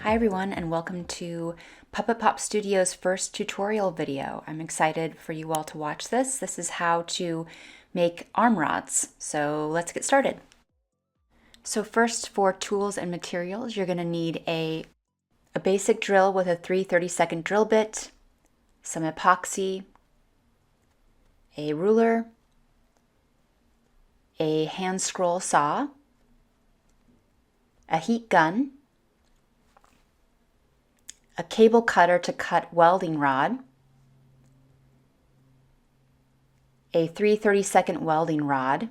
Hi everyone, and welcome to Puppet Pop Studio's first tutorial video. I'm excited for you all to watch this. This is how to make arm rods. So let's get started. So first, for tools and materials, you're going to need a basic drill with a 3/32 drill bit, some epoxy, a ruler, a hand scroll saw, a heat gun, a cable cutter to cut welding rod, a 3/32 welding rod,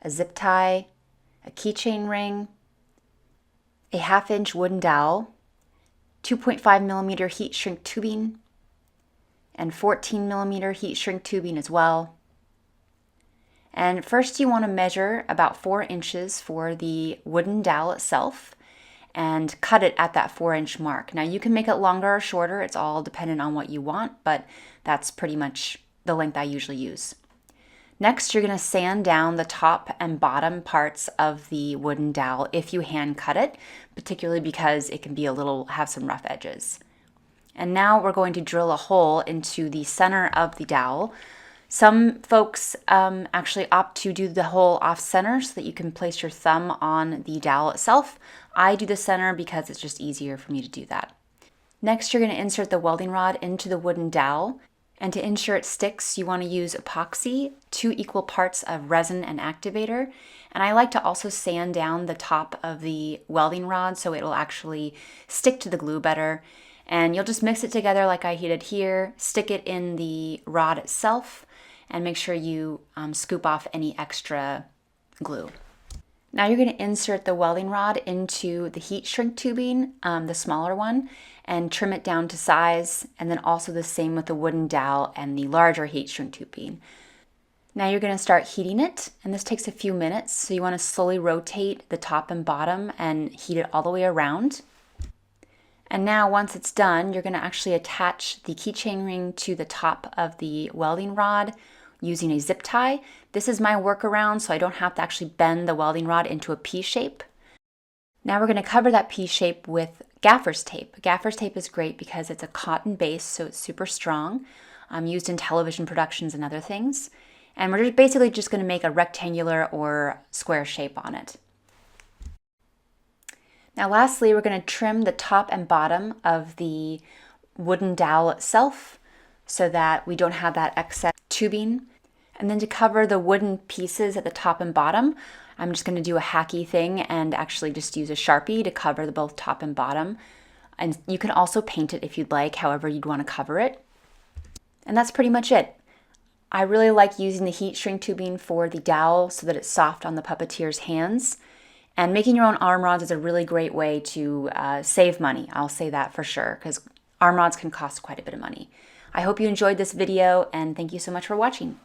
a zip tie, a keychain ring, a 1/2-inch wooden dowel, 2.5mm heat shrink tubing, and 14mm heat shrink tubing as well. And first you want to measure about 4 inches for the wooden dowel itself and cut it at that 4-inch mark. Now you can make it longer or shorter, it's all dependent on what you want, but that's pretty much the length I usually use. Next, you're going to sand down the top and bottom parts of the wooden dowel if you hand cut it, particularly because it can be have some rough edges. And now we're going to drill a hole into the center of the dowel. Some folks actually opt to do the hole off center so that you can place your thumb on the dowel itself. I do the center because it's just easier for me to do that. Next, you're going to insert the welding rod into the wooden dowel. And to ensure it sticks, you want to use epoxy, 2 equal parts of resin and activator. And I like to also sand down the top of the welding rod so it will actually stick to the glue better. And you'll just mix it together like I did here, stick it in the rod itself, and make sure you scoop off any extra glue. Now you're going to insert the welding rod into the heat shrink tubing, the smaller one, and trim it down to size, and then also the same with the wooden dowel and the larger heat shrink tubing. Now you're going to start heating it, and this takes a few minutes, so you want to slowly rotate the top and bottom and heat it all the way around. And now once it's done, you're going to actually attach the keychain ring to the top of the welding rod using a zip tie. This is my workaround, so I don't have to actually bend the welding rod into a P shape. Now we're going to cover that P shape with gaffer's tape. Gaffer's tape is great because it's a cotton base, so it's super strong, used in television productions and other things. And we're basically just going to make a rectangular or square shape on it. Now lastly, we're going to trim the top and bottom of the wooden dowel itself so that we don't have that excess tubing. And then to cover the wooden pieces at the top and bottom, I'm just going to do a hacky thing and actually just use a Sharpie to cover both top and bottom. And you can also paint it if you'd like, however you'd want to cover it. And that's pretty much it. I really like using the heat shrink tubing for the dowel so that it's soft on the puppeteer's hands. And making your own arm rods is a really great way to save money. I'll say that for sure, because arm rods can cost quite a bit of money. I hope you enjoyed this video, and thank you so much for watching.